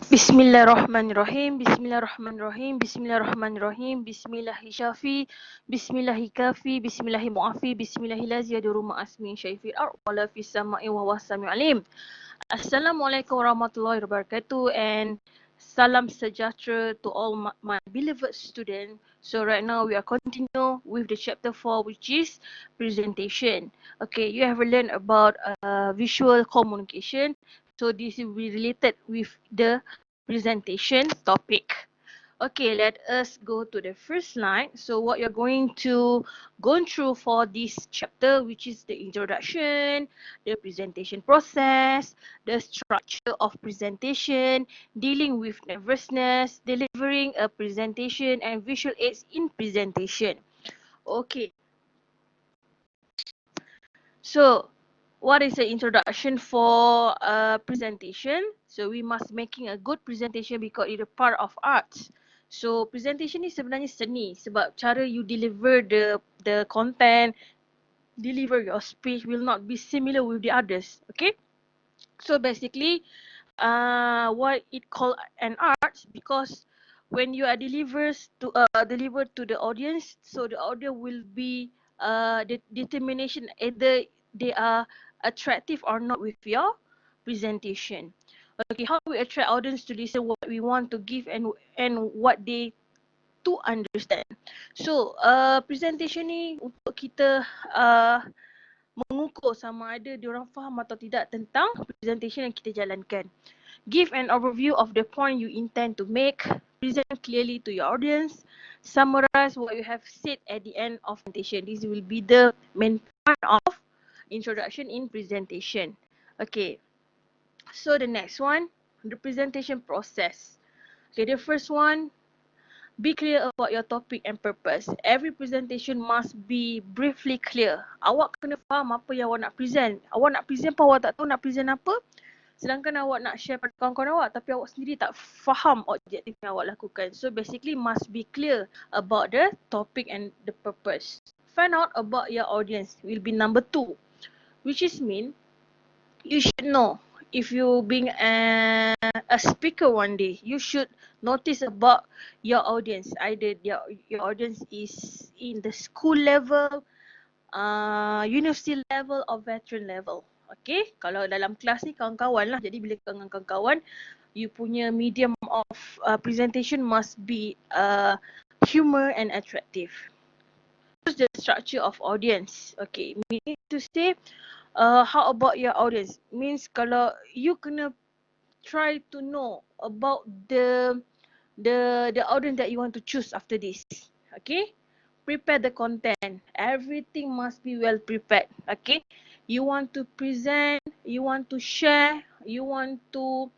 Bismillahirrahmanirrahim. Bismillahirrahmanirrahim. Bismillahirrahmanirrahim. Bismillahirrahmanirrahim. Bismillahirrahmanirrahim. Bismillahirrahmanirrahim. Bismillahirrahmanirrahim. Syaifi'ar wala fis sama'i wa huwas sami'ul alim. Assalamualaikum warahmatullahi wabarakatuh and salam sejahtera to all my beloved students. So right now we are continue with the chapter 4, which is presentation. Okay, you have learned about visual communication. So this will be related with the presentation topic. Okay, let us go to the first slide. So what you're going to go through for this chapter, which is the introduction, the presentation process, the structure of presentation, dealing with nervousness, delivering a presentation, and visual aids in presentation. Okay. So what is the introduction for a presentation? So we must making a good presentation because it's a part of arts. So presentation ni sebenarnya seni sebab cara you deliver the content, deliver your speech will not be similar with the others. Okay. So basically, what it called an art because when you are delivered to the audience, so the audience will be the determination either they are attractive or not with your presentation. Okay, how we attract audience to listen what we want to give and what they to understand. So presentation ni untuk kita mengukur sama ada diorang faham atau tidak tentang presentation yang kita jalankan. Give an overview of the point you intend to make. Present clearly to your audience. Summarize what you have said at the end of presentation. This will be the main part of introduction in presentation. Okay. So the next one, the presentation process. Okay, the first one, be clear about your topic and purpose. Every presentation must be briefly clear. Awak kena faham apa yang awak nak present. Awak nak present pun awak tak tahu nak present apa. Sedangkan awak nak share pada kawan-kawan awak tapi awak sendiri tak faham objektif yang awak lakukan. So basically must be clear about the topic and the purpose. Find out about your audience will be number 2. Which is mean you should know if you being a speaker one day, you should notice about your audience. Either your audience is in the school level, university level or veteran level. Okay, kalau dalam kelas ni kawan-kawan lah. Jadi bila dengan kawan-kawan, you punya medium of presentation must be humor and attractive. What's the structure of audience? Okay, meaning to say, how about your audience? Means kalau you kena try to know about the audience that you want to choose after this. Okay, prepare the content. Everything must be well prepared. Okay, you want to present, you want to share, you want to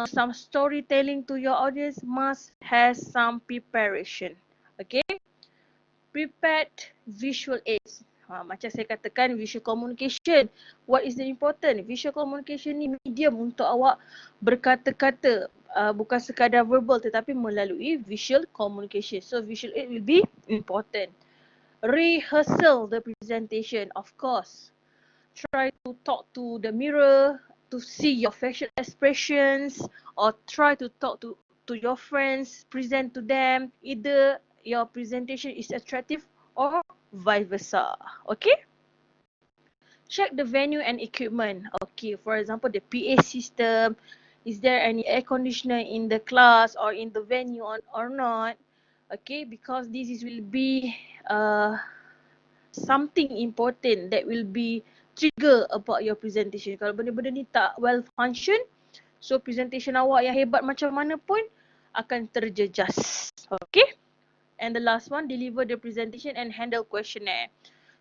some storytelling to your audience, must have some preparation. Okay, prepared visual aids. Macam saya katakan visual communication. What is the important? Visual communication ni medium untuk awak berkata-kata. Bukan sekadar verbal tetapi melalui visual communication. So visual aid will be important. Rehearsal the presentation, of course. Try to talk to the mirror to see your facial expressions, or try to talk to your friends, present to them. Either your presentation is attractive or vice versa. Okay? Check the venue and equipment. Okay, for example, the PA system. Is there any air conditioner in the class or in the venue or not? Okay, because this will be something important that will be trigger about your presentation. Kalau benda-benda ni tak well function, so presentation awak yang hebat macam mana pun akan terjejas. Okay? And the last one, deliver the presentation and handle questionnaire.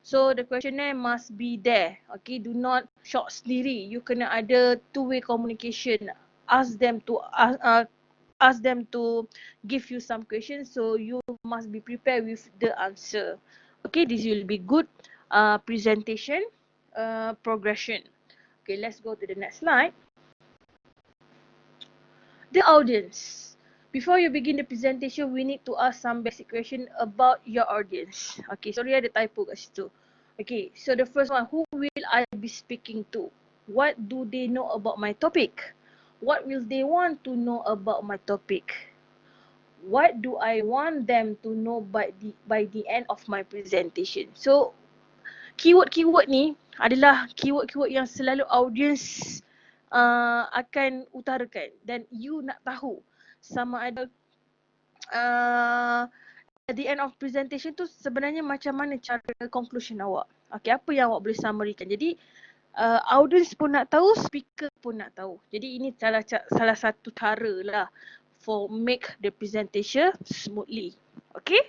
So the questionnaire must be there. Okay, do not short sendiri. You kena ada two-way communication. Ask them to give you some questions, so you must be prepared with the answer. Okay, this will be good presentation progression. Okay, let's go to the next slide. The audience. Before you begin the presentation, we need to ask some basic question about your audience. Okay, sorry ada typo kat situ. Okay, so the first one, who will I be speaking to? What do they know about my topic? What will they want to know about my topic? What do I want them to know by the end of my presentation? So keyword-keyword ni adalah keyword-keyword yang selalu audience akan utarakan, dan you nak tahu sama ada at the end of presentation tu sebenarnya macam mana cara conclusion awak. Okay, apa yang awak boleh summarykan. Jadi audience pun nak tahu, speaker pun nak tahu. Jadi ini salah satu cara lah for make the presentation smoothly. Okay,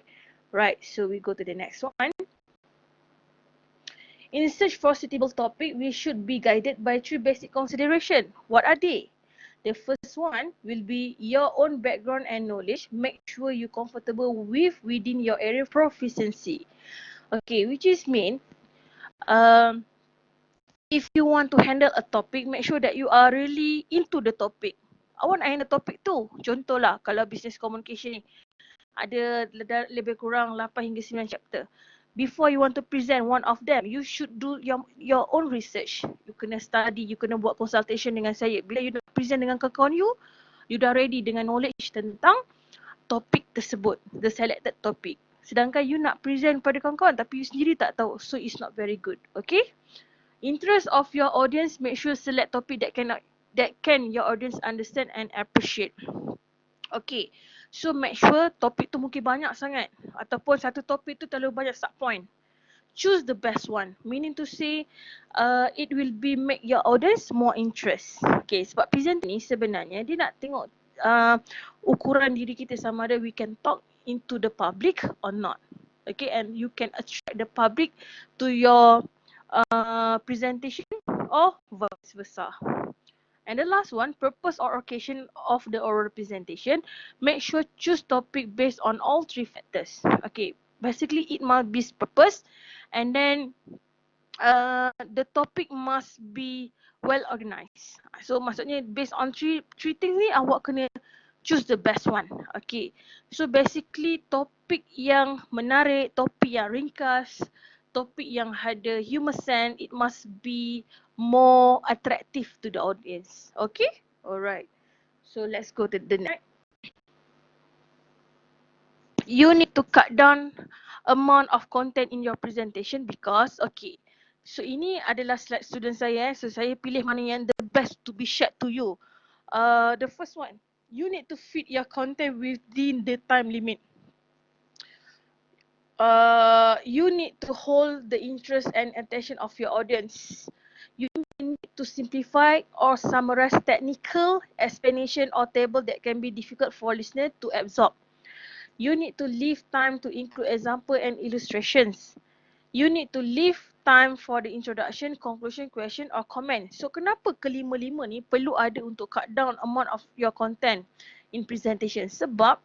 right, so we go to the next one. In search for suitable topic, we should be guided by 3 basic considerations. What are they? The first one will be your own background and knowledge. Make sure you're comfortable within your area of proficiency. Okay, which is mean, if you want to handle a topic, make sure that you are really into the topic. Awak nak handle topik tu. Contohlah, kalau business communication ni, ada lebih kurang 8 hingga 9 chapter. Before you want to present one of them, you should do your own research. You kena study, you kena buat consultation dengan saya. Bila you nak present dengan kawan-kawan you dah ready dengan knowledge tentang topik tersebut, the selected topic. Sedangkan you nak present pada kawan-kawan tapi you sendiri tak tahu, so it's not very good. Okay? Interest of your audience, make sure select topic that can your audience understand and appreciate. Okay, so make sure topik tu mungkin banyak sangat ataupun satu topik tu terlalu banyak subpoint. Choose the best one, meaning to say it will be make your audience more interest. Okay, sebab present ni sebenarnya dia nak tengok ukuran diri kita sama ada we can talk into the public or not. Okay, and you can attract the public to your presentation or vice versa. And the last one, purpose or occasion of the oral presentation. Make sure choose topic based on all 3 factors. Okay, basically it must be purpose, and then the topic must be well organized. So maksudnya based on three things ni, awak kena choose the best one. Okay, so basically topik yang menarik, topik yang ringkas, topik yang ada humor sense, it must be more attractive to the audience. Okay, alright, so let's go to the next. You need to cut down amount of content in your presentation because, okay, so ini adalah slide student saya, so saya pilih mana yang the best to be shared to you. The first one, you need to fit your content within the time limit. You need to hold the interest and attention of your audience. You need to simplify or summarize technical explanation or table that can be difficult for listener to absorb. You need to leave time to include example and illustrations. You need to leave time for the introduction, conclusion, question or comment. So kenapa kelima-lima ni perlu ada untuk cut down amount of your content in presentation? Sebab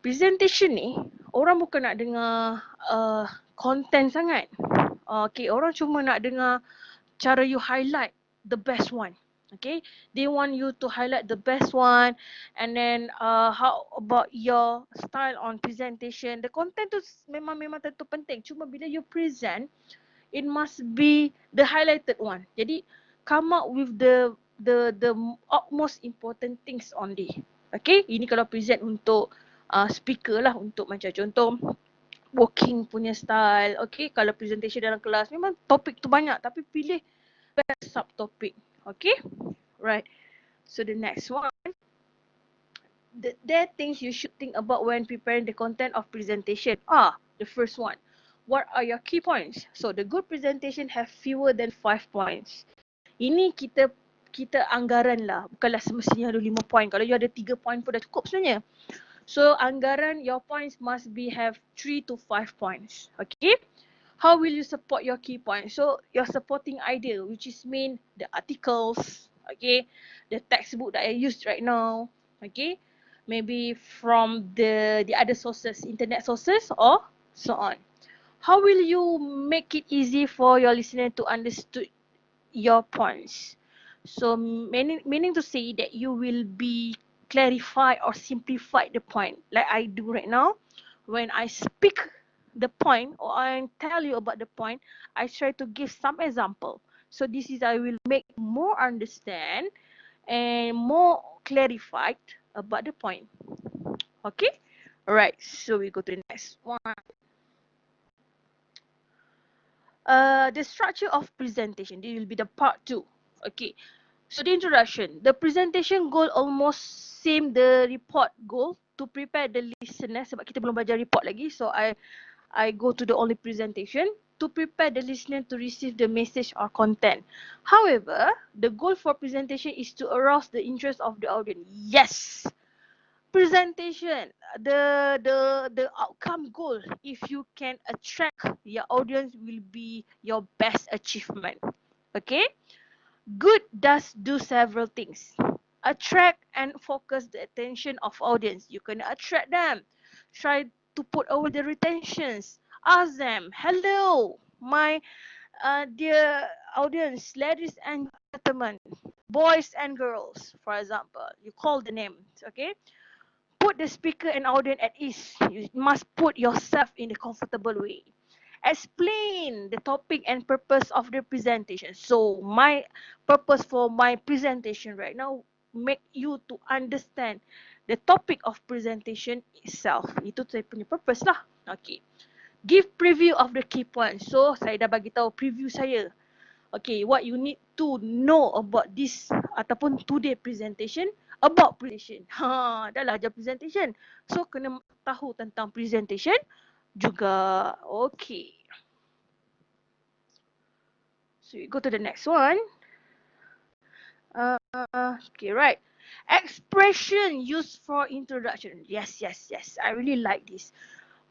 presentation ni orang bukan nak dengar content sangat. Okay, orang cuma nak dengar cara you highlight the best one. Okay, they want you to highlight the best one, and then how about your style on presentation. The content tu memang tentu penting, cuma bila you present, it must be the highlighted one. Jadi come up with the most important things only. Okay, ini kalau present untuk speaker lah, untuk macam contoh working punya style. Okay, kalau presentation dalam kelas memang topik tu banyak tapi pilih best subtopic. Okay, right. So the next one, there are things you should think about when preparing the content of presentation. The first one, what are your key points? So the good presentation have fewer than 5 points. Ini kita anggaran lah, bukanlah semestinya ada 5 point. Kalau you ada 3 point pun dah cukup sebenarnya. So anggaran your points must be have 3 to 5 points. Okay. How will you support your key points? So your supporting idea, which is mean the articles, okay, the textbook that I used right now, okay, maybe from the other sources, internet sources or so on. How will you make it easy for your listener to understand your points? So meaning to say that you will be clarify or simplify the point like I do right now. When I speak the point or I tell you about the point, I try to give some example. So this is I will make more understand, and more clarified about the point. Okay? Alright, so we go to the next one. The structure of presentation. This will be the part 2. Okay. So the introduction. The presentation goal almost same the report goal to prepare the listener sebab kita belum belajar report lagi. So I go to the only presentation to prepare the listener to receive the message or content. However, the goal for presentation is to arouse the interest of the audience. Yes. Presentation, the outcome goal, if you can attract your audience, will be your best achievement. Okay, good does do several things. Attract and focus the attention of audience. You can attract them, try to put over the retentions, ask them, hello my dear audience, ladies and gentlemen, boys and girls, for example, you call the names. Okay, put the speaker and audience at ease. You must put yourself in a comfortable way. Explain the topic and purpose of the presentation. So my purpose for my presentation right now, make you to understand the topic of presentation itself. Itu saya punya purpose lah. Okay. Give preview of the key points. So saya dah bagi tahu preview saya. Okay, what you need to know about this ataupun today presentation, about presentation. Dah lah ajar presentation. So kena tahu tentang presentation juga. Okay. So we go to the next one. Okay, right. Expression used for introduction. Yes. I really like this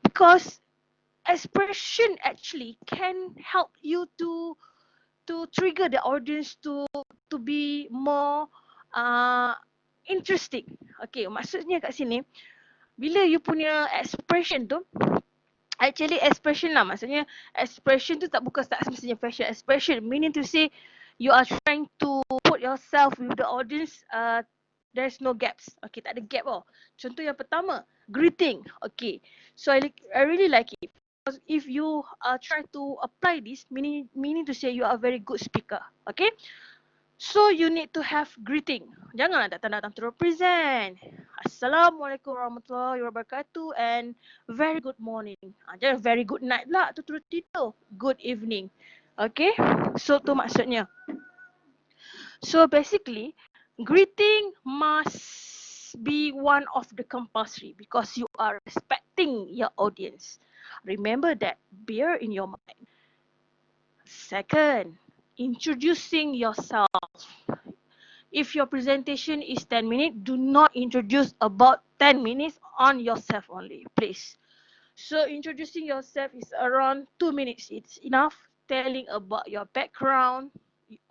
because expression actually can help you to trigger the audience to be more interesting. Okay, maksudnya kat sini, bila you punya expression tu, actually expression lah, maksudnya expression tu tak semestinya facial expression, meaning to say you are trying to put yourself with the audience, there's no gaps. Okay, tak ada gap tau. Contoh yang pertama, greeting. Okay, so I really like it. Because if you try to apply this, meaning to say you are a very good speaker. Okay, so you need to have greeting. Janganlah datang-datang to present. Assalamualaikum warahmatullahi wabarakatuh and very good morning. Jangan very good night lah, tu terus tidur. Good evening. Okay, so tu maksudnya. So basically, greeting must be one of the compulsory because you are respecting your audience. Remember that, bear in your mind. Second, introducing yourself. If your presentation is 10 minutes, do not introduce about 10 minutes on yourself only, please. So introducing yourself is around 2 minutes. It's enough. Telling about your background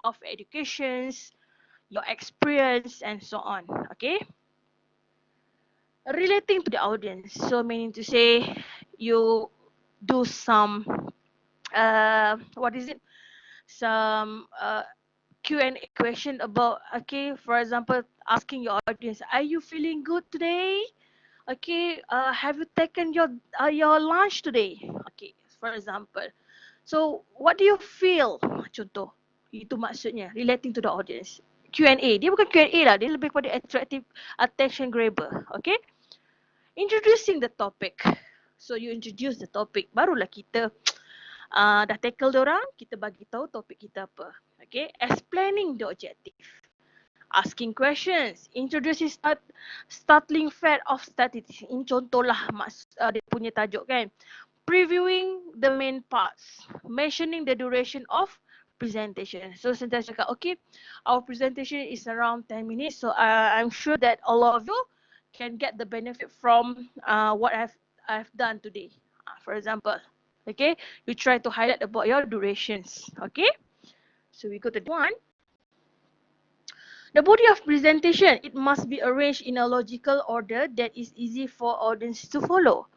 of educations, your experience and so on. Okay, relating to the audience, so meaning to say you do some some Q&A question about, okay, for example, asking your audience, are you feeling good today? Okay, have you taken your lunch today? Okay, for example, so what do you feel? Contoh, itu maksudnya relating to the audience. Q&A, dia bukan Q&A lah, dia lebih kepada attractive attention grabber. Okay, introducing the topic. So you introduce the topic, barulah kita dah tackle diorang, kita bagi tahu topik kita apa. Okay, explaining the objective. Asking questions, introducing startling fact of statistics. Ini contohlah dia punya tajuk kan. Previewing the main parts, mentioning the duration of presentation. So sentiasa cakap, okay, our presentation is around 10 minutes. So I'm sure that all of you can get the benefit from what I've done today. For example, okay, you try to highlight about your durations. Okay, so we go to one. The body of presentation, it must be arranged in a logical order that is easy for audience to follow.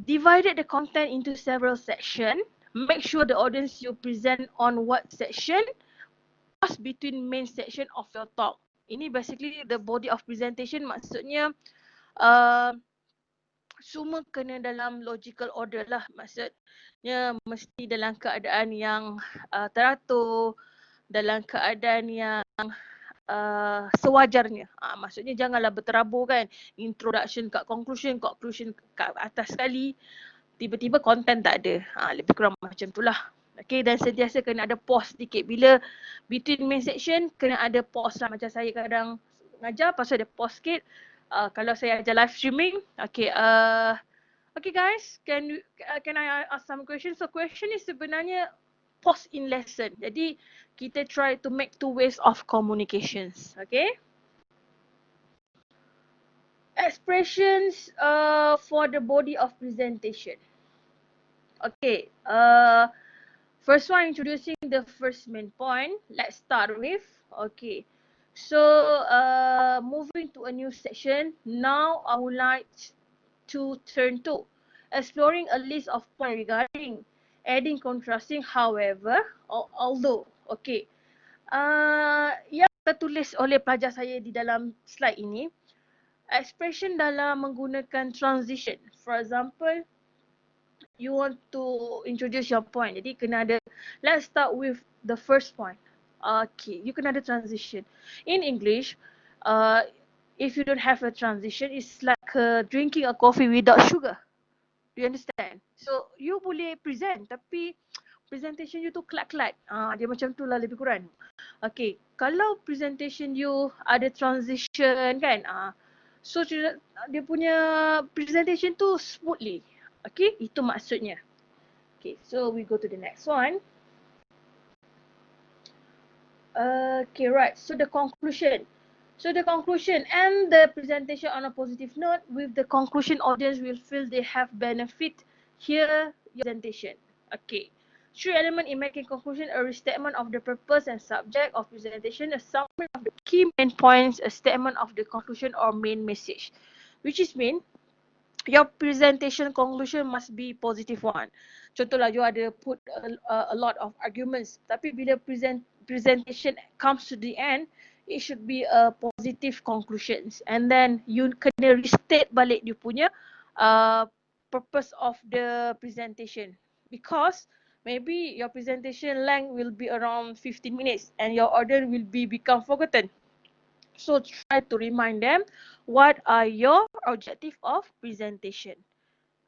Divided the content into several sections. Make sure the audience you present on what section pass between main section of your talk. Ini basically the body of presentation, maksudnya semua kena dalam logical order lah. Maksudnya mesti dalam keadaan yang teratur, dalam keadaan yang sewajarnya. Maksudnya janganlah berterabur kan. Introduction kat conclusion kat atas sekali. Tiba-tiba konten tak ada. Lebih kurang macam tu lah. Okay, dan sentiasa kena ada pause sedikit. Bila between main section, kena ada pause lah. Macam saya kadang ngajar, pasal ada pause sikit. Kalau saya ajar live streaming, okay, okay guys, can I ask some questions? So question ni sebenarnya pause in lesson. Jadi kita try to make two ways of communications. Okay. Expressions for the body of presentation. Okay. First one, introducing the first main point. Let's start with. Okay. So moving to a new section. Now I would like to turn to exploring a list of points regarding adding, contrasting, however, although. Okay. Yang tertulis oleh pelajar saya di dalam slide ini, expression dalam menggunakan transition. For example, you want to introduce your point. Jadi kena ada, let's start with the first point. Okay, you kena ada transition. In English, if you don't have a transition, it's like drinking a coffee without sugar. Do you understand? So you boleh present tapi presentation you tu kelat-kelat. Dia macam tu lah lebih kurang. Okay, kalau presentation you ada transition kan, so dia punya presentation tu smoothly. Okay, itu maksudnya. Okay, so we go to the next one. Okay, right. So the conclusion. So the conclusion and the presentation on a positive note. With the conclusion, audience will feel they have benefit here your presentation. Okay. Three element in making conclusion: a restatement of the purpose and subject of presentation, a summary of the key main points, a statement of the conclusion or main message. Which is mean, your presentation conclusion must be positive one. Contohlah, you ada put a lot of arguments, tapi bila presentation comes to the end, it should be a positive conclusions. And then you kena restate balik you punya purpose of the presentation. Because maybe your presentation length will be around 15 minutes and your audience will become forgotten. So try to remind them what are your objective of presentation.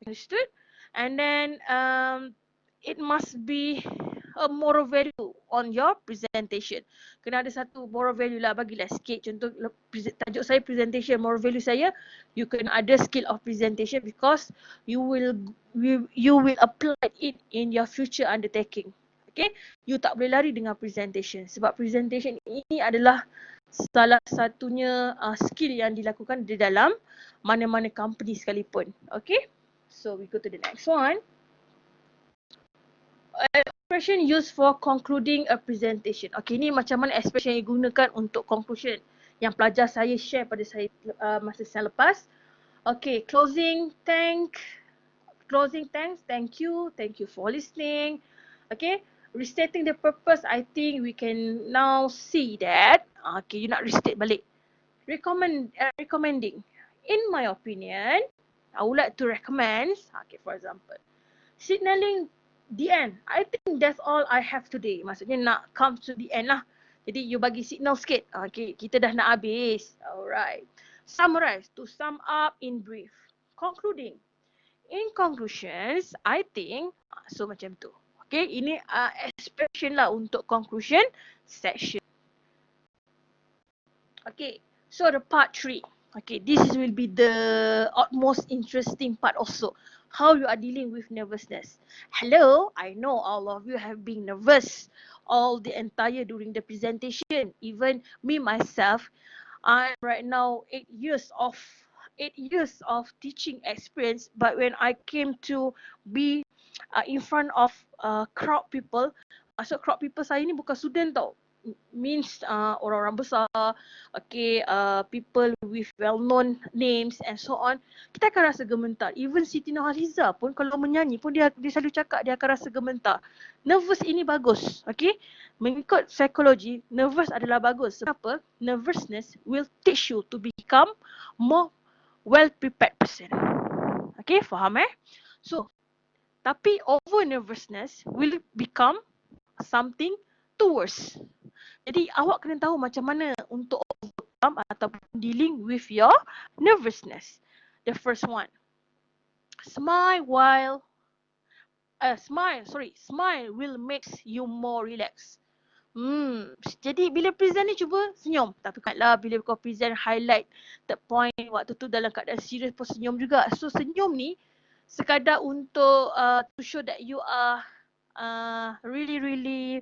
Understood? And then it must be a moral value on your presentation. Kena ada satu moral value lah, bagilah sikit. Contoh tajuk saya presentation, moral value saya, you kena ada skill of presentation because you will apply it in your future undertaking. Okay? You tak boleh lari dengan presentation sebab presentation ini adalah salah satunya skill yang dilakukan di dalam mana-mana company sekalipun. Okay? So we go to the next one. Expression used for concluding a presentation. Okay, ni macam mana expression yang digunakan untuk conclusion yang pelajar saya share pada saya masa saya lepas. Okay, closing thanks, thank you for listening. Okay, restating the purpose, I think we can now see that. Okay, you nak restate balik. Recommending. In my opinion, I would like to recommend, okay, for example, signaling the end. I think that's all I have today. Maksudnya nak come to the end lah. Jadi you bagi signal sikit. Okay, kita dah nak habis. Alright. Summarize, to sum up in brief. Concluding. In conclusions, I think, so macam tu. Okay, ini expression lah untuk conclusion section. Okay, so the part 3. Okay, this will be the utmost interesting part also. How you are dealing with nervousness. Hello, I know all of you have been nervous all the entire during the presentation. Even me myself, I'm right now 8 years of teaching experience. But when I came to be in front of crowd people, so crowd people saya ni bukan student tau. Means orang-orang besar, okay, people with well-known names and so on, kita akan rasa gementar. Even Siti Nurhaliza pun kalau menyanyi pun dia selalu cakap dia akan rasa gementar. Nervous ini bagus, okay. Mengikut psikologi, nervous adalah bagus. Kenapa? Nervousness will teach you to become more well-prepared person. Okay, faham So, tapi over nervousness will become something itu worse. Jadi awak kena tahu macam mana untuk overcome ataupun dealing with your nervousness. The first one, smile will makes you more relaxed. Jadi bila present ni cuba senyum. Tapi lah bila kau present highlight the point waktu tu dalam keadaan serius pun senyum juga. So senyum ni sekadar untuk to show that you are really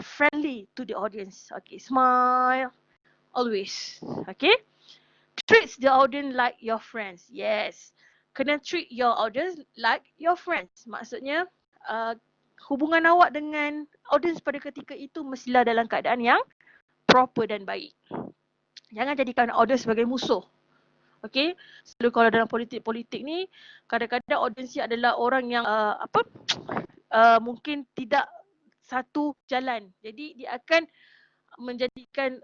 friendly to the audience. Okay, smile always. Okay, treat the audience like your friends. Yes, kena treat your audience like your friends. Maksudnya hubungan awak dengan audience pada ketika itu mestilah dalam keadaan yang proper dan baik. Jangan jadikan audience sebagai musuh. Okay, selalu kalau dalam politik ni kadang-kadang audience adalah orang yang mungkin tidak satu jalan. Jadi dia akan menjadikan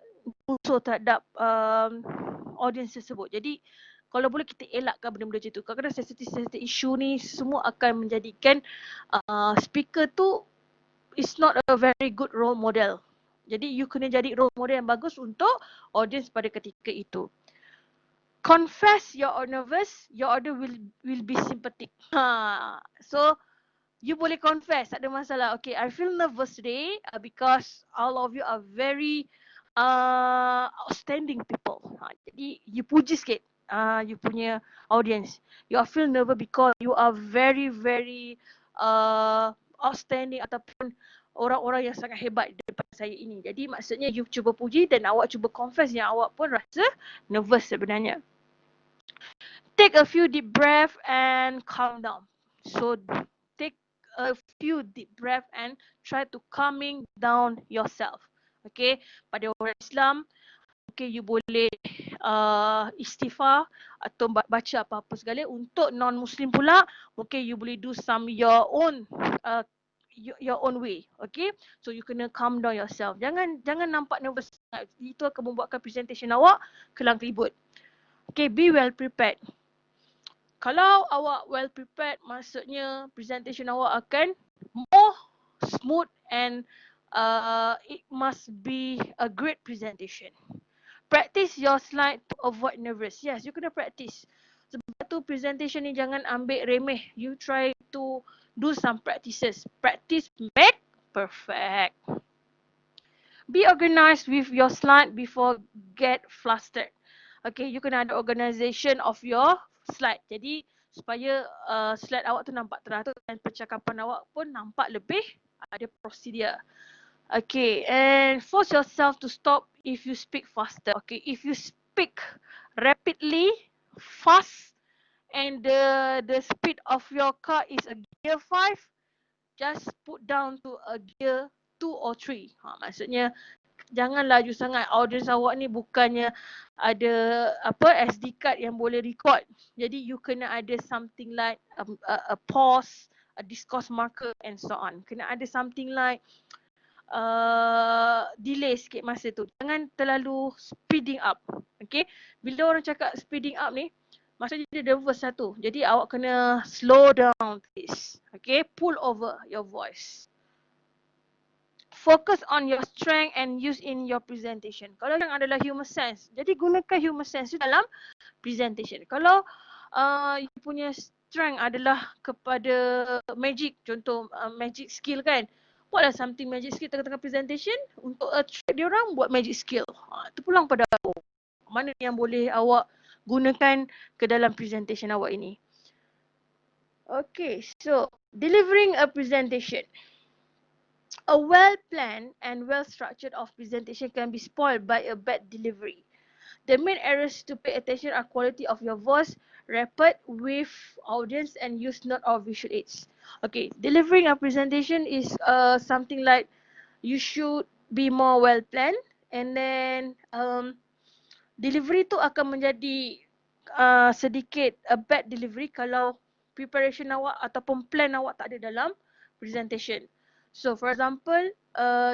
musuh terhadap audience tersebut. Jadi kalau boleh kita elakkan benda-benda macam tu. Kadang-kadang sensitive isu ni semua akan menjadikan speaker tu is not a very good role model. Jadi you kena jadi role model yang bagus untuk audience pada ketika itu. Confess you are nervous, your audience will be sympathetic. So you boleh confess, tak ada masalah. Okay, I feel nervous today because all of you are very outstanding people. Jadi you puji sikit you punya audience. You are feel nervous because you are very outstanding ataupun orang-orang yang sangat hebat daripada saya ini. Jadi maksudnya you cuba puji dan awak cuba confess yang awak pun rasa nervous sebenarnya. Take a few deep breath and calm down. So take a few deep breath and try to calming down yourself. Okay, pada orang Islam, okay, you boleh istighfar atau baca apa-apa segala. Untuk non-Muslim pula, okay, you boleh do some your own way. Okay, so you kena calm down yourself. Jangan nampak nervous. Itu akan membuatkan presentation awak kelang kelibut. Okay, be well prepared. Kalau awak well prepared, maksudnya presentation awak akan more smooth and it must be a great presentation. Practice your slide to avoid nervous. Yes, you kena practice. Sebab tu presentation ni jangan ambil remeh. You try to do some practices. Practice make perfect. Be organized with your slide before get flustered. Okay, you kena ada organisation of your slide. Jadi supaya slide awak tu nampak teratur dan percakapan awak pun nampak lebih ada prosedur. Okay, and force yourself to stop if you speak faster. Okay, if you speak rapidly, fast, and the speed of your car is a gear 5, just put down to a gear 2 or 3. Maksudnya jangan laju sangat. Audience awak ni bukannya ada SD card yang boleh record. Jadi you kena ada something like a pause, a discourse marker and so on. Kena ada something like delay sikit masa tu. Jangan terlalu speeding up. Okay, bila orang cakap speeding up ni, maksudnya dia nervous satu. Jadi awak kena slow down please. Okay, pull over your voice. Focus on your strength and use in your presentation. Kalau yang adalah human sense, jadi gunakan human sense dalam presentation. Kalau you punya strength adalah kepada magic, contoh magic skill kan, buatlah something magic skill tengah-tengah presentation untuk attract dia orang, buat magic skill. Itu pulang pada awak. Mana yang boleh awak gunakan ke dalam presentation awak ini. Okay, so delivering a presentation. A well-planned and well-structured of presentation can be spoiled by a bad delivery. The main areas to pay attention are quality of your voice, rapport with audience, and use note or visual aids. Okay, delivering a presentation is something like you should be more well-planned, and then delivery tu akan menjadi sedikit a bad delivery kalau preparation awak ataupun plan awak tak ada dalam presentation. So for example,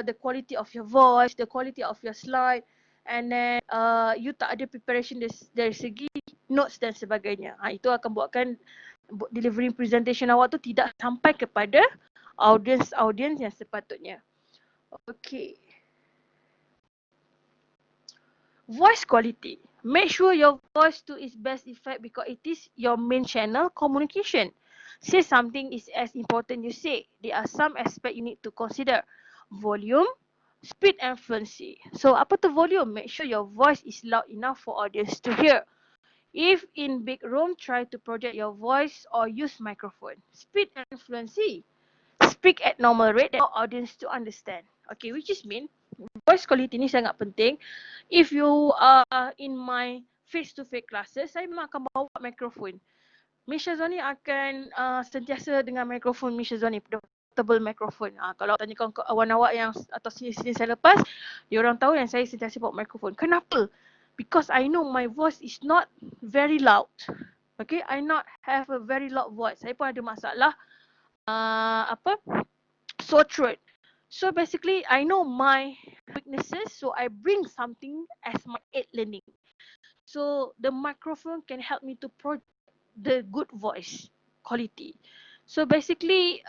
the quality of your voice, the quality of your slide, and then you tak ada preparation dari segi notes dan sebagainya. Itu akan buatkan delivering presentation awak tu tidak sampai kepada audience yang sepatutnya. Okay. Voice quality. Make sure your voice to its best effect because it is your main channel communication. Say something is as important you say. There are some aspect you need to consider. Volume, speed and fluency. So apa tu volume? Make sure your voice is loud enough for audience to hear. If in big room, try to project your voice or use microphone. Speed and fluency. Speak at normal rate for audience to understand. Okay, which is mean voice quality ni sangat penting. If you are in my face-to-face classes, saya memang akan bawa mikrofon. Miss Syazwani akan sentiasa dengan mikrofon Miss Syazwani, portable mikrofon. Kalau tanya kawan awak yang atau sini saya lepas, dia orang tahu yang saya sentiasa bawa mikrofon. Kenapa? Because I know my voice is not very loud. Okay, I not have a very loud voice. Saya pun ada masalah sore throat. So basically, I know my weaknesses, so I bring something as my aid learning. So the microphone can help me to project the good voice quality. So basically,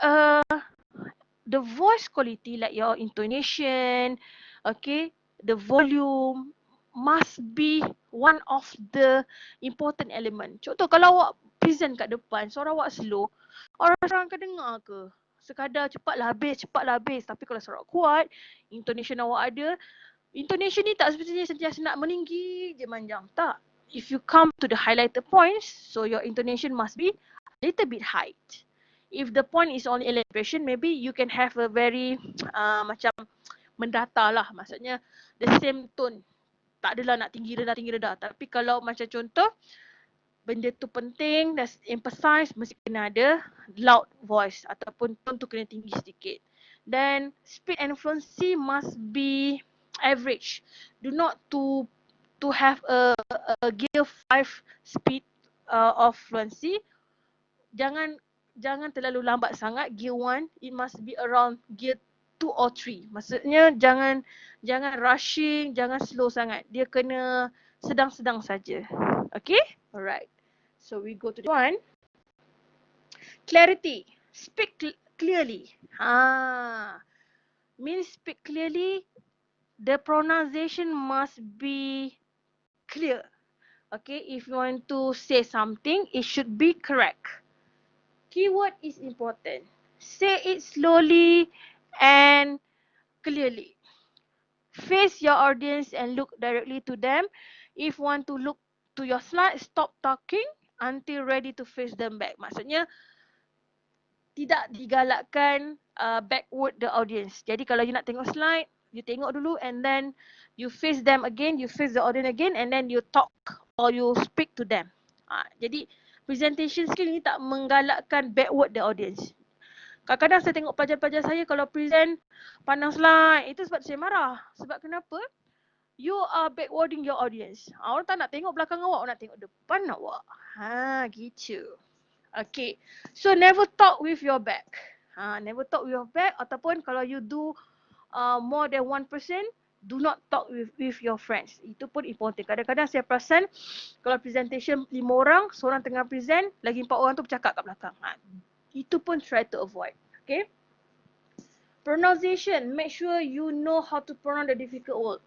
the voice quality like your intonation, okay, the volume must be one of the important element. Contoh kalau awak present kat depan, suara awak slow, orang akan dengar ke? Sekadar cepatlah habis. Tapi kalau suara kuat, intonation awak ada, intonation ni tak sepertinya sentiasa nak meninggi je manjang. Tak. If you come to the highlighted points, so your intonation must be a little bit high. If the point is only elaboration, maybe you can have a very macam mendata lah. Maksudnya the same tone. Tak adalah nak tinggi rendah. Tapi kalau macam contoh, benda tu penting dan emphasize, mesti kena ada loud voice ataupun tone tu kena tinggi sedikit. Then speed and fluency must be average. Do not to have a gear 5 speed of fluency. Jangan terlalu lambat sangat gear 1. It must be around gear 2 or 3. Maksudnya jangan rushing, jangan slow sangat. Dia kena sedang-sedang saja. Okay? Alright. So we go to the one. Clarity. Speak clearly. Means speak clearly. The pronunciation must be clear. Okay, if you want to say something, it should be correct. Keyword is important. Say it slowly and clearly. Face your audience and look directly to them. If you want to look to your slide, stop talking until ready to face them back. Maksudnya, tidak digalakkan backward the audience. Jadi kalau you nak tengok slide, you tengok dulu and then you face them again, you face the audience again and then you talk or you speak to them. Jadi presentation skill ni tak menggalakkan backward the audience. Kadang-kadang saya tengok pelajar-pelajar saya kalau present pandang slide, itu sebab saya marah. Sebab kenapa? You are backwarding your audience. Orang tak nak tengok belakang awak, orang nak tengok depan awak. Gitu. Okay. So never talk with your back. Never talk with your back ataupun kalau you do more than one person, do not talk with your friends. Itu pun important. Kadang-kadang saya perasan kalau presentation 5 orang, seorang tengah present, lagi 4 orang tu bercakap kat belakang. Itu pun try to avoid. Okay. Pronunciation. Make sure you know how to pronounce the difficult word.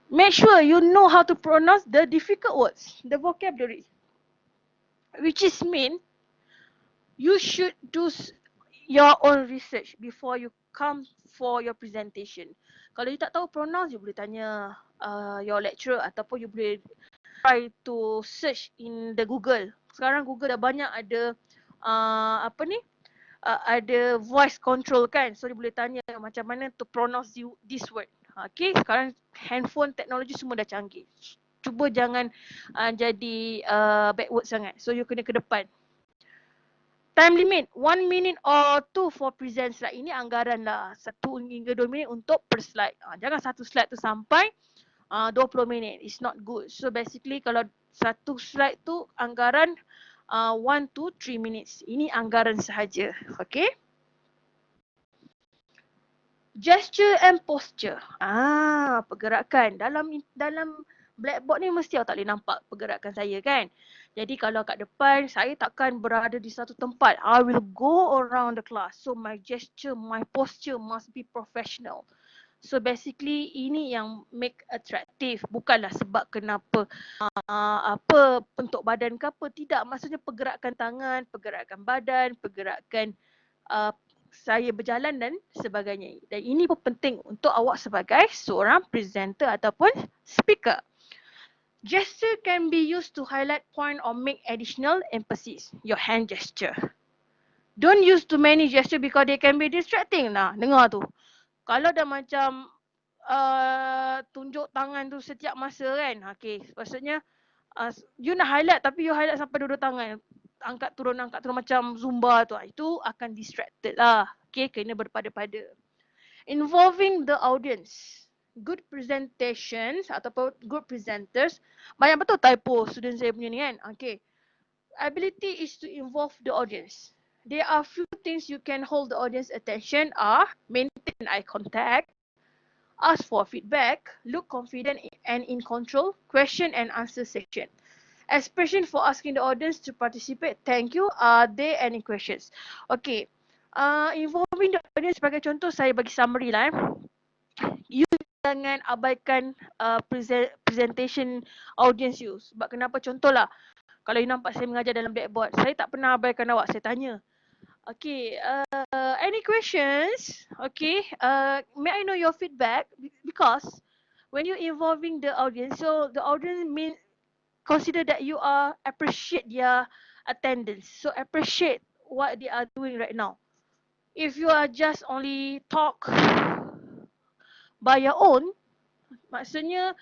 Make sure you know how to pronounce the difficult words, the vocabulary. Which is mean, you should do your own research before you come for your presentation. Kalau you tak tahu pronounce, you boleh tanya your lecturer ataupun you boleh try to search in the Google. Sekarang Google dah banyak ada ada voice control kan. So, dia boleh tanya macam mana to pronounce this word. Okay, sekarang handphone teknologi semua dah canggih. Cuba jangan jadi backward sangat. So, you kena ke depan. Time limit, 1 minute or 2 for present slide. Ini anggaran lah. 1 hingga 2 minit untuk per slide. Jangan satu slide tu sampai 20 minit. It's not good. So, basically kalau satu slide tu anggaran 1 to 3 minutes. Ini anggaran sahaja. Okay. Gesture and posture. Pergerakan. Dalam blackboard ni mesti awak tak boleh nampak pergerakan saya kan. Jadi kalau kat depan, saya takkan berada di satu tempat. I will go around the class. So my gesture, my posture must be professional. So basically ini yang make attractive. Bukanlah sebab kenapa apa bentuk badan ke apa. Tidak, maksudnya pergerakan tangan, pergerakan badan, pergerakan saya berjalan dan sebagainya. Dan ini pun penting untuk awak sebagai seorang presenter ataupun speaker. Gesture can be used to highlight point or make additional emphasis. Your hand gesture. Don't use too many gesture because they can be distracting. Nah, dengar tu. Kalau dah macam tunjuk tangan tu setiap masa kan. Okay, maksudnya you nak highlight tapi you highlight sampai dua-dua tangan. Angkat turun macam Zumba tu. Itu akan distracted lah. Okay, kena berpada-pada. Involving the audience. Good presentations ataupun good presenters. Banyak betul typo student saya punya ni kan. Okay. Ability is to involve the audience. There are few things you can hold the audience attention are maintain eye contact, ask for feedback, look confident and in control, question and answer section. Expression for asking the audience to participate. Thank you. Are there any questions? Okay. Involving the audience sebagai contoh, saya bagi summary lah. You jangan abaikan presentation audience you. Sebab kenapa? Contohlah, kalau you nampak saya mengajar dalam blackboard, saya tak pernah abaikan awak, saya tanya. Okay, any questions? Okay, may I know your feedback? Because when you involving the audience, so the audience consider that you are appreciate their attendance. So appreciate what they are doing right now. If you are just only talk by your own, maksudnya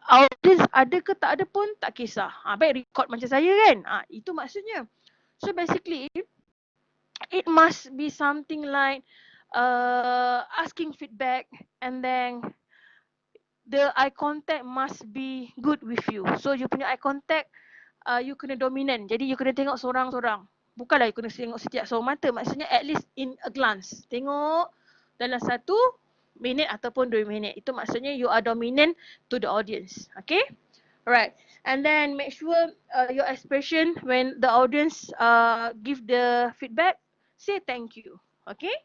audience ada ke tak ada pun tak kisah. Baik record macam saya kan. Itu maksudnya. So basically, it must be something like asking feedback and then the eye contact must be good with you. So you punya eye contact, you kena dominant. Jadi you kena tengok seorang-seorang. Bukanlah you kena tengok setiap seorang mata. Maksudnya at least in a glance. Tengok dalam 1 minit ataupun 2 minit. Itu maksudnya you are dominant to the audience. Okay? Alright. And then make sure your expression when the audience give the feedback, say thank you. Okay?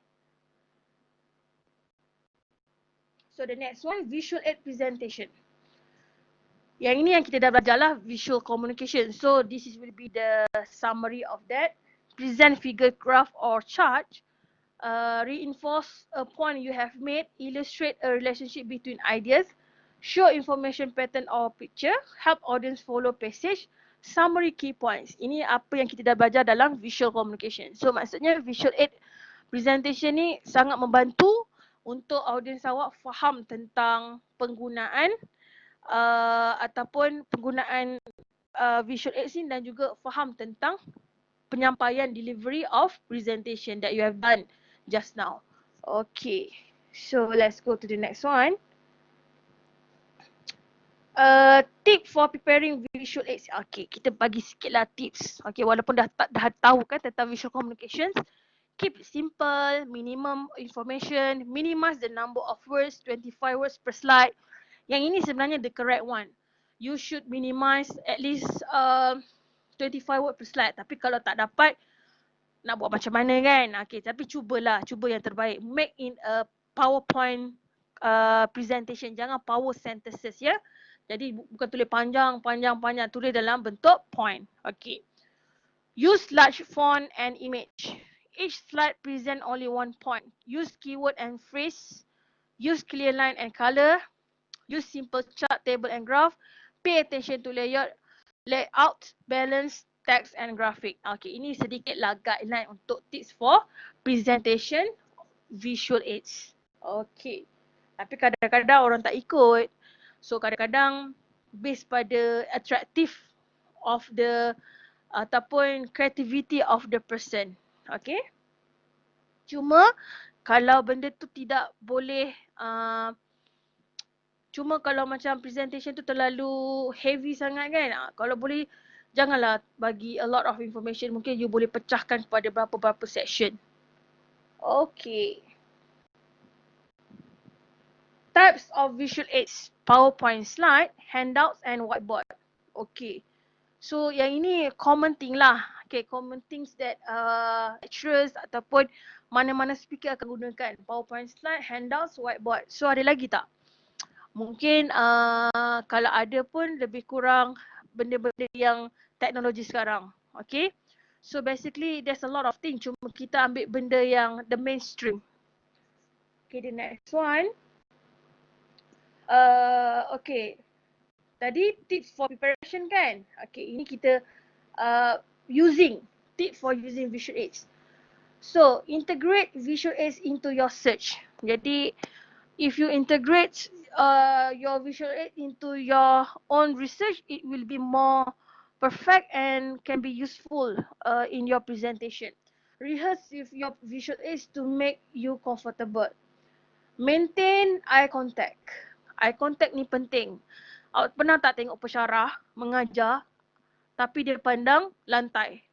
So the next one, visual aid presentation. Yang ini yang kita dah belajar lah, visual communication. So this will be the summary of that. Present figure, graph or chart. Reinforce a point you have made. Illustrate a relationship between ideas. Show information pattern or picture. Help audience follow passage. Summary key points. Ini apa yang kita dah belajar dalam visual communication. So maksudnya visual aid presentation ni sangat membantu untuk audience awak faham tentang penggunaan ataupun penggunaan visual aids ni dan juga faham tentang penyampaian delivery of presentation that you have done just now. Okay, so let's go to the next one. Tip for preparing visual aids. Okay, kita bagi sikitlah tips. Okay, walaupun dah tahu kan tentang visual communications. Keep it simple, minimum information, minimize the number of words, 25 words per slide. Yang ini sebenarnya the correct one. You should minimize at least 25 word per slide. Tapi kalau tak dapat, nak buat macam mana kan? Okay, tapi cuba yang terbaik. Make in a PowerPoint presentation. Jangan power sentences ya. Jadi bukan tulis panjang, tulis dalam bentuk point. Okay. Use large font and image. Each slide present only one point. Use keyword and phrase. Use clear line and color. Use simple chart, table and graph. Pay attention to layout, balance, text and graphic. Okay, ini sedikitlah guideline untuk tips for presentation visual aids. Okay, tapi kadang-kadang orang tak ikut. So kadang-kadang based pada attractive of the ataupun creativity of the person. Okay. Cuma kalau benda tu tidak boleh cuma kalau macam presentation tu terlalu heavy sangat kan. Kalau boleh janganlah bagi a lot of information. Mungkin you boleh pecahkan kepada berapa-berapa section. Okay. Types of visual aids. PowerPoint slide, handouts and whiteboard. Okay. So yang ini common thing lah. Okay, common things that lecturers ataupun mana-mana speaker akan gunakan. PowerPoint slide, handouts, whiteboard. So ada lagi tak? Mungkin kalau ada pun lebih kurang benda-benda yang teknologi sekarang. Okay. So basically there's a lot of things. Cuma kita ambil benda yang the mainstream. Okay, the next one. Okay. Tadi tips for preparation kan? Okay, ini kita using tip for using visual aids. So integrate visual aids into your search. Jadi if you integrate your visual aid into your own research, it will be more perfect and can be useful in your presentation. Rehearse with your visual aids to make you comfortable. Maintain eye contact. Eye contact ni penting. Awak pernah tak tengok pensyarah mengajar tapi dia pandang lantai?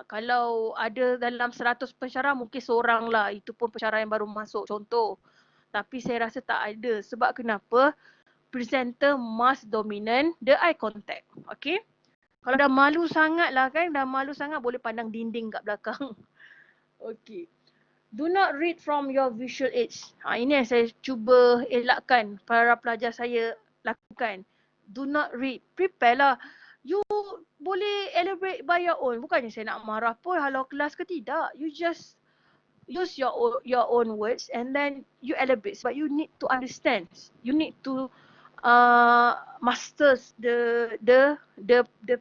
Kalau ada dalam 100 pensyarah mungkin seorang lah. Itu pun pensyarah yang baru masuk contoh. Tapi saya rasa tak ada. Sebab kenapa? Presenter must dominant the eye contact. Okay? Kalau dah malu sangat lah kan, dah malu sangat boleh pandang dinding kat belakang. Okay. Do not read from your visual aids. Ini yang saya cuba elakkan para pelajar saya lakukan. Do not read. Prepare lah. You boleh elaborate by your own. Bukannya saya nak marah pun halau kelas ke tidak. You just use your own words and then you elaborate. But you need to understand. You need to master the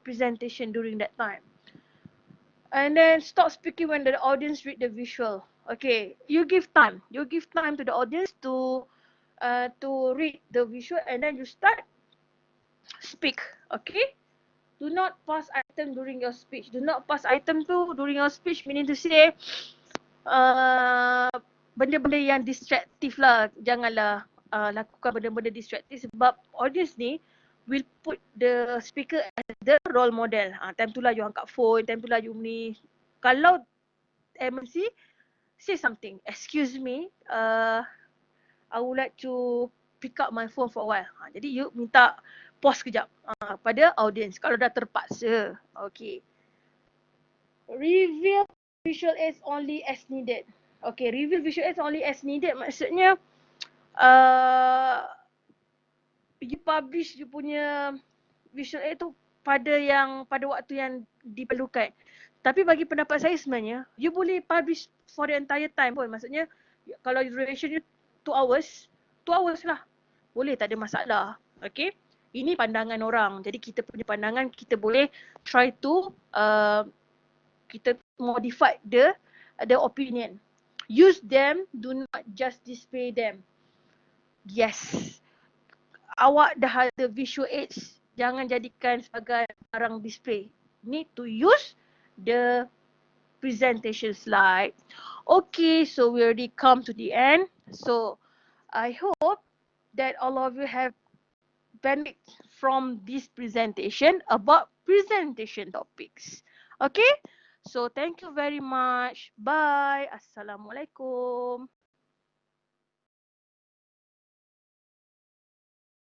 presentation during that time. And then stop speaking when the audience read the visual. Okay, you give time. You give time to the audience to read the visual and then you start speak. Okay. Do not pass item during your speech. Do not pass item tu during your speech, meaning to say benda-benda yang distractive lah. Janganlah lakukan benda-benda distractive sebab audience ni will put the speaker as the role model. Time tu lah you angkat phone, time tu lah you ni. Kalau MC, say something. Excuse me, I would like to pick up my phone for a while. Jadi you minta pause kejap pada audience kalau dah terpaksa. Okay. Reveal visual aids only as needed. Okay, reveal visual aids only as needed maksudnya you publish you punya visual aid tu pada waktu yang diperlukan. Tapi bagi pendapat saya sebenarnya, you boleh publish for the entire time pun. Maksudnya kalau duration you 2 hours, 2 hours lah. Boleh, tak ada masalah. Okay. Ini pandangan orang. Jadi kita punya pandangan, kita boleh try to kita modify the opinion. Use them, do not just display them. Yes. Awak dah ada visual aids, jangan jadikan sebagai barang display. Need to use the presentation slide. Okay, so we already come to the end. So I hope that all of you have benefit from this presentation about presentation topics. Okay, so thank you very much. Bye. Assalamualaikum.